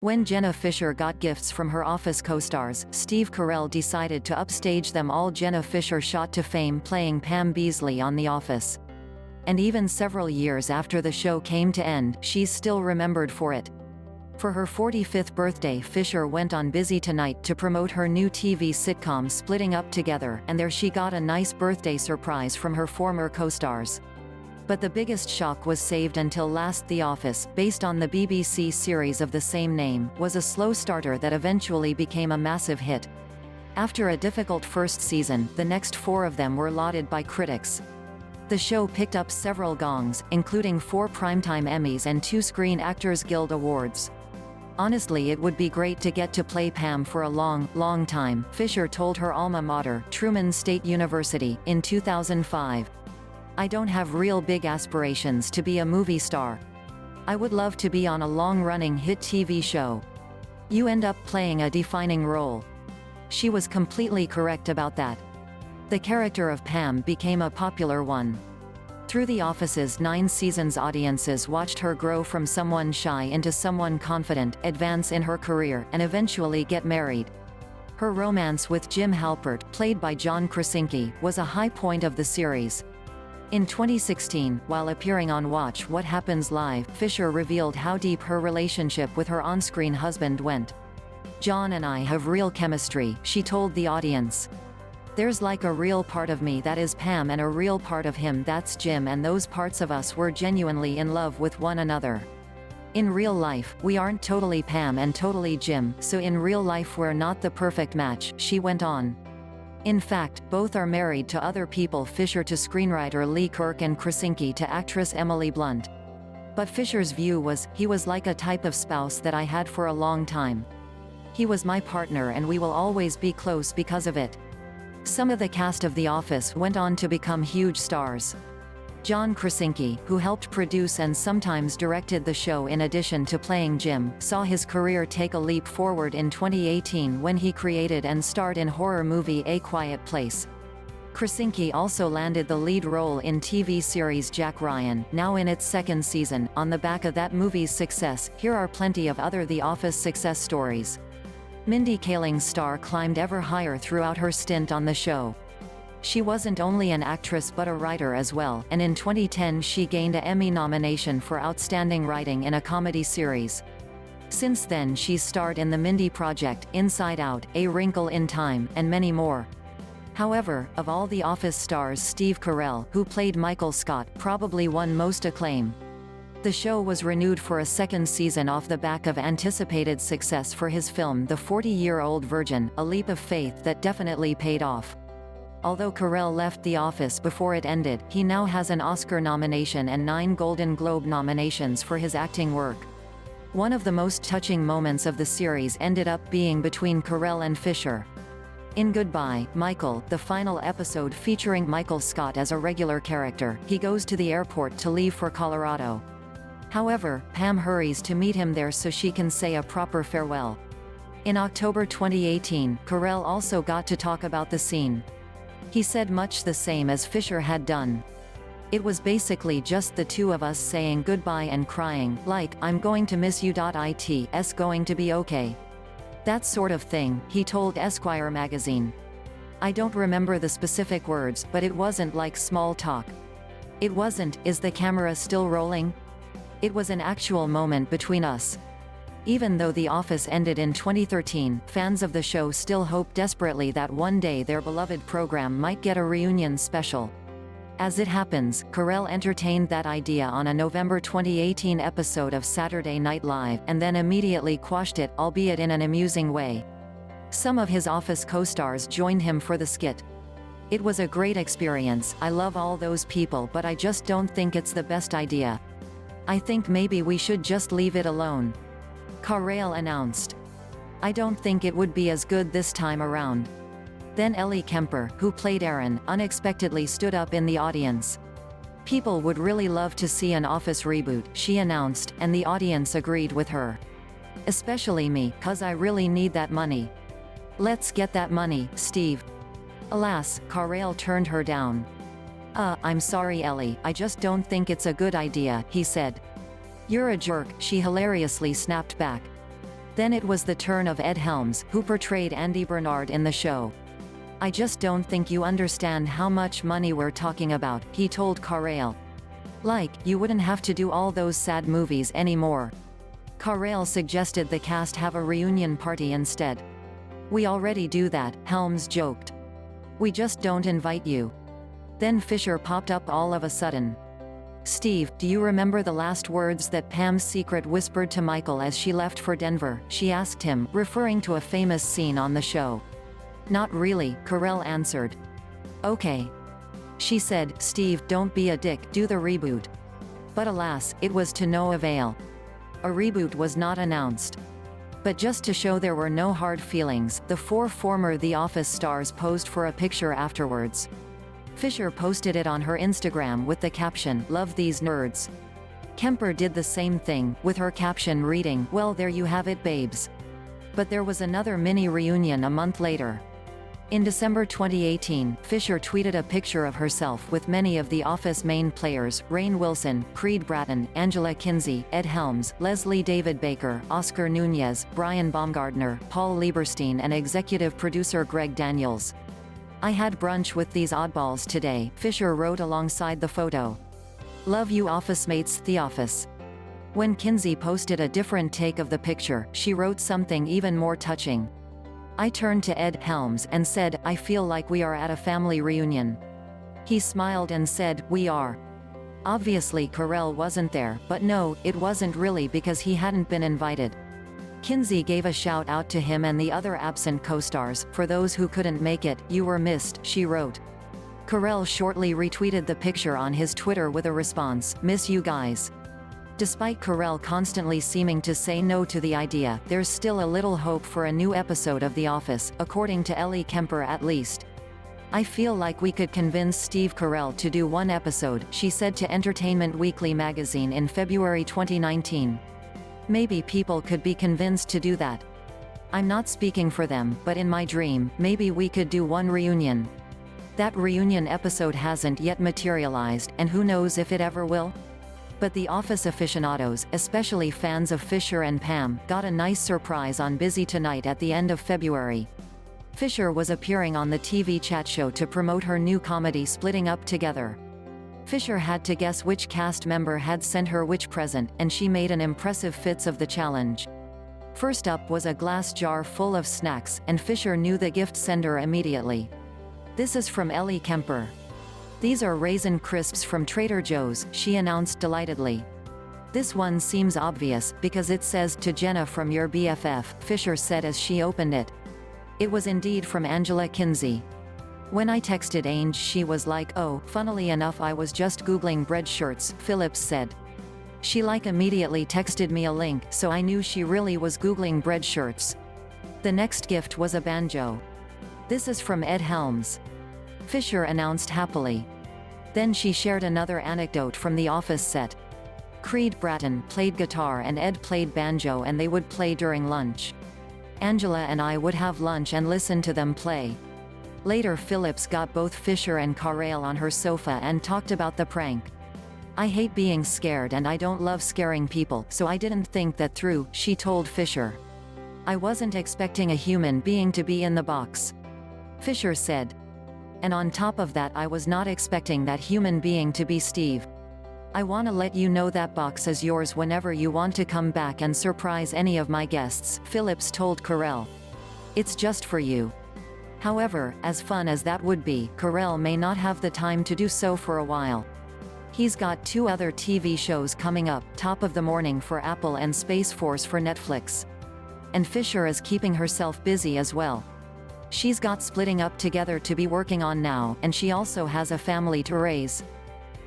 When Jenna Fischer got gifts from her Office co-stars, Steve Carell decided to upstage them all. Jenna Fischer shot to fame playing Pam Beesly on The Office. And even several years after the show came to end, she's still remembered for it. For her 45th birthday, Fisher went on Busy Tonight to promote her new TV sitcom Splitting Up Together, and there she got a nice birthday surprise from her former co-stars. But the biggest shock was saved until last. The Office, based on the BBC series of the same name, was a slow starter that eventually became a massive hit. After a difficult first season, the next 4 of them were lauded by critics. The show picked up several gongs, including 4 Primetime Emmys and 2 Screen Actors Guild Awards. Honestly, it would be great to get to play Pam for a long time, Fisher told her alma mater, Truman State University, in 2005. I don't have real big aspirations to be a movie star. I would love to be on a long-running hit TV show. You end up playing a defining role. She was completely correct about that. The character of Pam became a popular one. Through The Office's 9 seasons, audiences watched her grow from someone shy into someone confident, advance in her career, and eventually get married. Her romance with Jim Halpert, played by John Krasinski, was a high point of the series. In 2016, while appearing on Watch What Happens Live, Fisher revealed how deep her relationship with her on-screen husband went. "John and I have real chemistry," she told the audience. "There's like a real part of me that is Pam and a real part of him that's Jim, and those parts of us were genuinely in love with one another. In real life, we aren't totally Pam and totally Jim, so in real life we're not the perfect match," she went on. In fact, both are married to other people, Fisher to screenwriter Lee Kirk and Krasinski to actress Emily Blunt. But Fisher's view was, "He was like a type of spouse that I had for a long time. He was my partner and we will always be close because of it." Some of the cast of The Office went on to become huge stars. John Krasinski, who helped produce and sometimes directed the show in addition to playing Jim, saw his career take a leap forward in 2018 when he created and starred in horror movie A Quiet Place. Krasinski also landed the lead role in TV series Jack Ryan, now in its 2nd season. On the back of that movie's success, here are plenty of other The Office success stories. Mindy Kaling's star climbed ever higher throughout her stint on the show. She wasn't only an actress but a writer as well, and in 2010 she gained an Emmy nomination for Outstanding Writing in a Comedy Series. Since then she's starred in The Mindy Project, Inside Out, A Wrinkle in Time, and many more. However, of all The Office stars, Steve Carell, who played Michael Scott, probably won most acclaim. The show was renewed for a 2nd season off the back of anticipated success for his film The 40-Year-Old Virgin, a leap of faith that definitely paid off. Although Carell left The Office before it ended, he now has an Oscar nomination and 9 Golden Globe nominations for his acting work. One of the most touching moments of the series ended up being between Carell and Fisher. In Goodbye, Michael, the final episode featuring Michael Scott as a regular character, he goes to the airport to leave for Colorado. However, Pam hurries to meet him there so she can say a proper farewell. In October 2018, Carell also got to talk about the scene. He said much the same as Fisher had done. "It was basically just the 2 of us saying goodbye and crying, like, 'I'm going to miss you. It's going to be okay.' That sort of thing," he told Esquire magazine. "I don't remember the specific words, but it wasn't like small talk. It wasn't, 'Is the camera still rolling?' It was an actual moment between us." Even though The Office ended in 2013, fans of the show still hope desperately that one day their beloved program might get a reunion special. As it happens, Carell entertained that idea on a November 2018 episode of Saturday Night Live, and then immediately quashed it, albeit in an amusing way. Some of his Office co-stars joined him for the skit. "It was a great experience, I love all those people, but I just don't think it's the best idea. I think maybe we should just leave it alone," Carell announced. "I don't think it would be as good this time around." Then Ellie Kemper, who played Erin, unexpectedly stood up in the audience. "People would really love to see an Office reboot," she announced, and the audience agreed with her. "Especially me, 'cause I really need that money. Let's get that money, Steve." Alas, Carell turned her down. I'm sorry Ellie, I just don't think it's a good idea," he said. "You're a jerk," she hilariously snapped back. Then it was the turn of Ed Helms, who portrayed Andy Bernard in the show. "I just don't think you understand how much money we're talking about," he told Carrale. "Like, you wouldn't have to do all those sad movies anymore." Carrale suggested the cast have a reunion party instead. "We already do that," Helms joked. "We just don't invite you." Then Fisher popped up all of a sudden. "Steve, do you remember the last words that Pam Secret whispered to Michael as she left for Denver?" she asked him, referring to a famous scene on the show. "Not really," Carrale answered. "Okay." She said, "Steve, don't be a dick, do the reboot." But alas, it was to no avail. A reboot was not announced. But just to show there were no hard feelings, the four former The Office stars posed for a picture afterwards. Fisher posted it on her Instagram with the caption, "Love these nerds." Kemper did the same thing, with her caption reading, "Well, there you have it, babes." But there was another mini reunion a month later. In December 2018, Fisher tweeted a picture of herself with many of The Office main players: Rainn Wilson, Creed Bratton, Angela Kinsey, Ed Helms, Leslie David Baker, Oscar Nunez, Brian Baumgartner, Paul Lieberstein and executive producer Greg Daniels. "I had brunch with these oddballs today," Fisher wrote alongside the photo. "Love you Office mates, The Office." When Kinsey posted a different take of the picture, she wrote something even more touching. "I turned to Ed Helms and said, 'I feel like we are at a family reunion.' He smiled and said, 'We are.'" Obviously Carrale wasn't there, but no, it wasn't really because he hadn't been invited. Kinsey gave a shout out to him and the other absent co-stars. "For those who couldn't make it, you were missed," she wrote. Carrale shortly retweeted the picture on his Twitter with a response, "Miss you guys." Despite Carrale constantly seeming to say no to the idea, there's still a little hope for a new episode of The Office, according to Ellie Kemper at least. "I feel like we could convince Steve Carell to do one episode," she said to Entertainment Weekly magazine in February 2019. "Maybe people could be convinced to do that. I'm not speaking for them, but in my dream, maybe we could do one reunion." That reunion episode hasn't yet materialized, and who knows if it ever will? But The Office aficionados, especially fans of Fisher and Pam, got a nice surprise on Busy Tonight at the end of February. Fisher was appearing on the TV chat show to promote her new comedy Splitting Up Together. Fisher had to guess which cast member had sent her which present, and she made an impressive fits of the challenge. First up was a glass jar full of snacks, and Fisher knew the gift sender immediately. "This is from Ellie Kemper. These are Raisin Crisps from Trader Joe's," she announced delightedly. "This one seems obvious, because it says, 'To Jenna from your BFF,'" Fisher said as she opened it. It was indeed from Angela Kinsey. "When I texted Ange she was like, 'Oh, funnily enough I was just googling bread shirts,'" Phillips said. "She immediately texted me a link, so I knew she really was googling bread shirts." The next gift was a banjo. "This is from Ed Helms," Fisher announced happily. Then she shared another anecdote from The Office set. Creed Bratton played guitar and Ed played banjo, and they would play during lunch. Angela and I would have lunch and listen to them play. Later Phillips got both Fisher and Carrale on her sofa and talked about the prank. "I hate being scared and I don't love scaring people, so I didn't think that through," she told Fisher. "I wasn't expecting a human being to be in the box," Fisher said. "And on top of that I was not expecting that human being to be Steve. I wanna let you know that box is yours whenever you want to come back and surprise any of my guests," Phillips told Carrale. "It's just for you." However, as fun as that would be, Carrale may not have the time to do so for a while. He's got 2 other TV shows coming up, Top of the Morning for Apple and Space Force for Netflix. And Fisher is keeping herself busy as well. She's got Splitting Up Together to be working on now, and she also has a family to raise.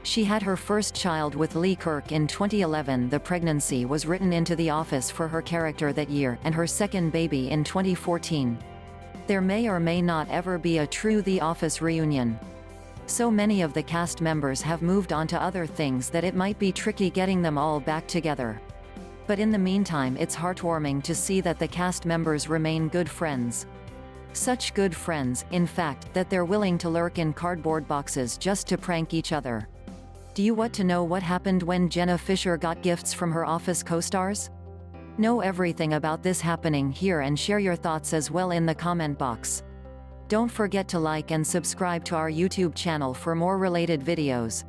She had her first child with Lee Kirk in 2011. The pregnancy was written into The Office for her character that year, and her second baby in 2014. There may or may not ever be a true The Office reunion. So many of the cast members have moved on to other things that it might be tricky getting them all back together. But in the meantime, it's heartwarming to see that the cast members remain good friends. Such good friends, in fact, that they're willing to lurk in cardboard boxes just to prank each other. Do you want to know what happened when Jenna Fischer got gifts from her Office co-stars? Know everything about this happening here and share your thoughts as well in the comment box. Don't forget to like and subscribe to our YouTube channel for more related videos.